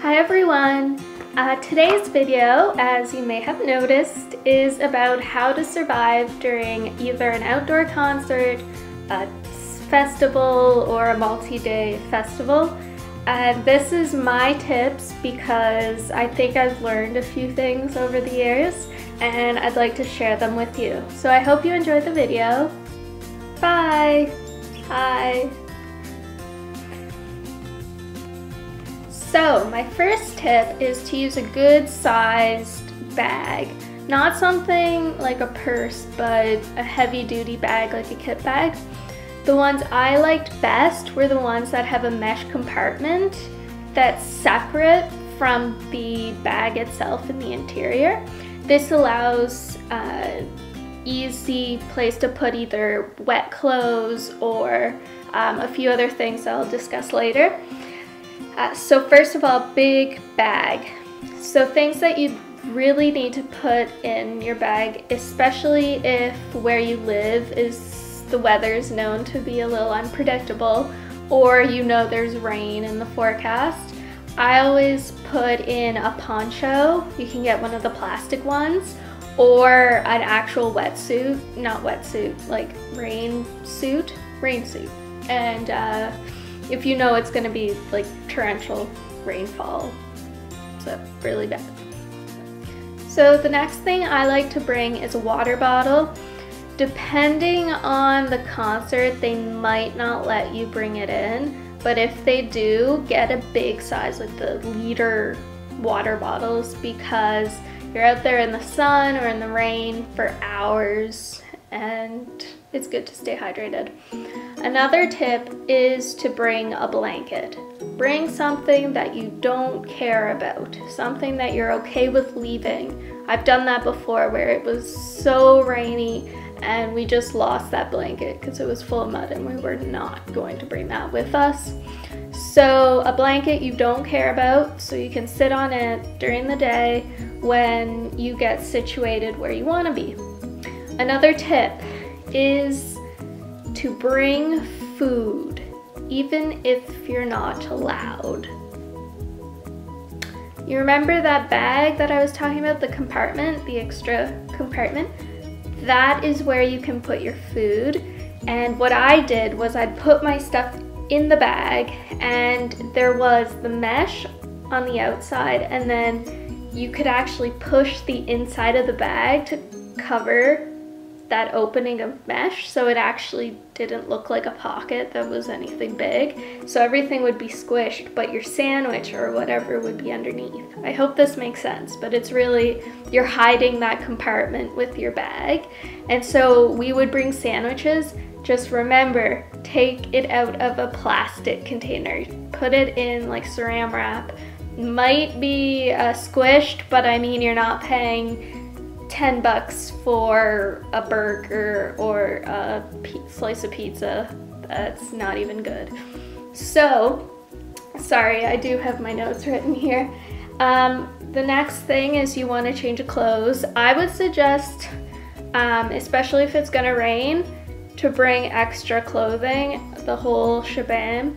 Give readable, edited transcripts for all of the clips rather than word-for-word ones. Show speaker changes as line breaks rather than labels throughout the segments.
Hi everyone! Today's video, as you may have noticed, is about how to survive during either an outdoor concert, a festival, or a multi-day festival. This is my tips because I think I've learned a few things over the years and I'd like to share them with you. So I hope you enjoyed the video. Bye! Hi! So my first tip is to use a good sized bag. Not something like a purse, but a heavy duty bag like a kit bag. The ones I liked best were the ones that have a mesh compartment that's separate from the bag itself in the interior. This allows easy place to put either wet clothes or a few other things that I'll discuss later. So first of all, big bag. So things that you really need to put in your bag, especially if where you live the weather is known to be a little unpredictable, or you know there's rain in the forecast. I always put in a poncho. You can get one of the plastic ones, or an actual wetsuit, not wetsuit, like rain suit. And if you know it's going to be like torrential rainfall, so really bad. So the next thing I like to bring is a water bottle. Depending on the concert, they might not let you bring it in, but if they do, get a big size, like the liter water bottles, because you're out there in the sun or in the rain for hours and it's good to stay hydrated. Another tip is to bring a blanket. Bring something that you don't care about, something that you're okay with leaving. I've done that before where it was so rainy and we just lost that blanket because it was full of mud and we were not going to bring that with us. So a blanket you don't care about, so you can sit on it during the day when you get situated where you want to be. Another tip is to bring food, even if you're not allowed. You remember that bag that I was talking about, the compartment, the extra compartment? That is where you can put your food. And what I did was I'd put my stuff in the bag and there was the mesh on the outside, and then you could actually push the inside of the bag to cover that opening of mesh, so it actually didn't look like a pocket that was anything big. So everything would be squished, but your sandwich or whatever would be underneath. I hope this makes sense, but it's really, you're hiding that compartment with your bag. And so we would bring sandwiches. Just remember, take it out of a plastic container. Put it in like saran wrap. Might be squished, but I mean, you're not paying 10 bucks for a burger or a slice of pizza. That's not even good. So, sorry, I do have my notes written here. The next thing is you want to change of clothes. I would suggest, especially if it's gonna rain, to bring extra clothing, the whole shebang.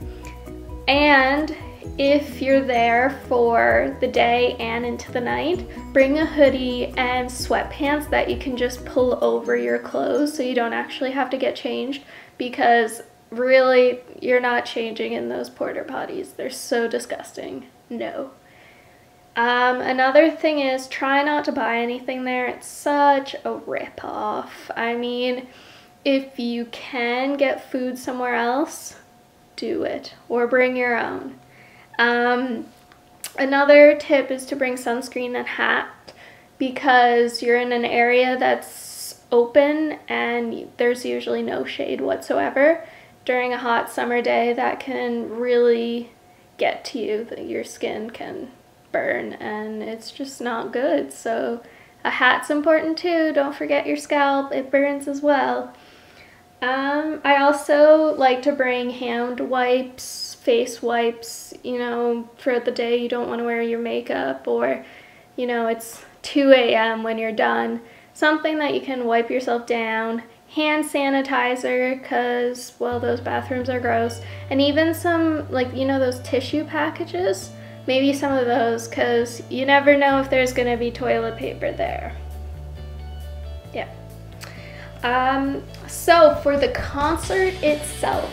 And if you're there for the day and into the night, bring a hoodie and sweatpants that you can just pull over your clothes so you don't actually have to get changed, because really you're not changing in those porta potties. They're so disgusting. No. Another thing is try not to buy anything there. It's such a rip-off. I mean, if you can get food somewhere else, do it, or bring your own. Another tip is to bring sunscreen and hat, because you're in an area that's open and there's usually no shade whatsoever. During a hot summer day, that can really get to you, that your skin can burn and it's just not good. So a hat's important too. Don't forget your scalp, it burns as well. I also like to bring hand wipes, face wipes. You know, throughout the day you don't want to wear your makeup, or you know, it's 2 a.m. when you're done. Something that you can wipe yourself down. Hand sanitizer, because, well, those bathrooms are gross. And even some, like, you know, those tissue packages Maybe some of those, because you never know if there's gonna be toilet paper there. Yeah. So for the concert itself,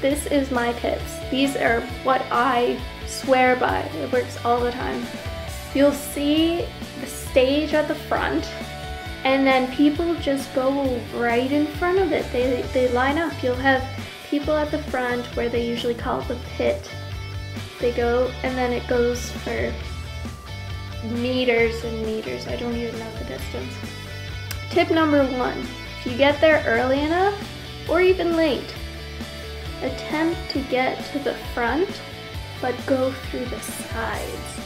this is my tips. These are what I swear by. It works all the time. You'll see the stage at the front, and then people just go right in front of it. They line up. You'll have people at the front where they usually call it the pit. They go, and then it goes for meters and meters. I don't even know the distance. Tip number 1, if you get there early enough, or even late, attempt to get to the front, but go through the sides.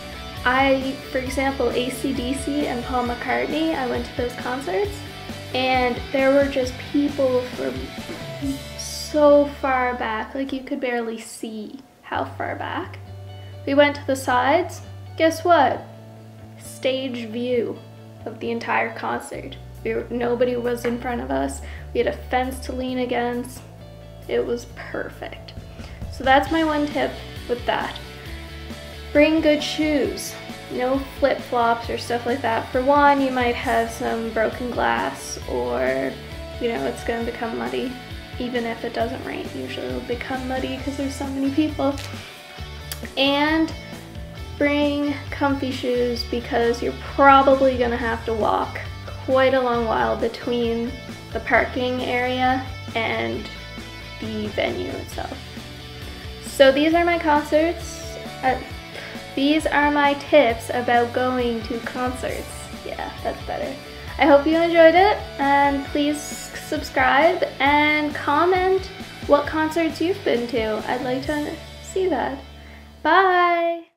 For example, AC/DC and Paul McCartney, I went to those concerts, and there were just people from so far back, like you could barely see how far back. We went to the sides, guess what? Stage view of the entire concert. Nobody was in front of us. We had a fence to lean against. It was perfect. So that's my one tip with that. Bring good shoes. No flip-flops or stuff like that. For one, you might have some broken glass, or it's gonna become muddy. Even if it doesn't rain, usually it'll become muddy because there's so many people. And bring comfy shoes, because you're probably gonna have to walk quite a long while between the parking area and the venue itself. So these are my concerts. These are my tips about going to concerts. Yeah, that's better. I hope you enjoyed it, and please subscribe and comment what concerts you've been to. I'd like to see that. Bye!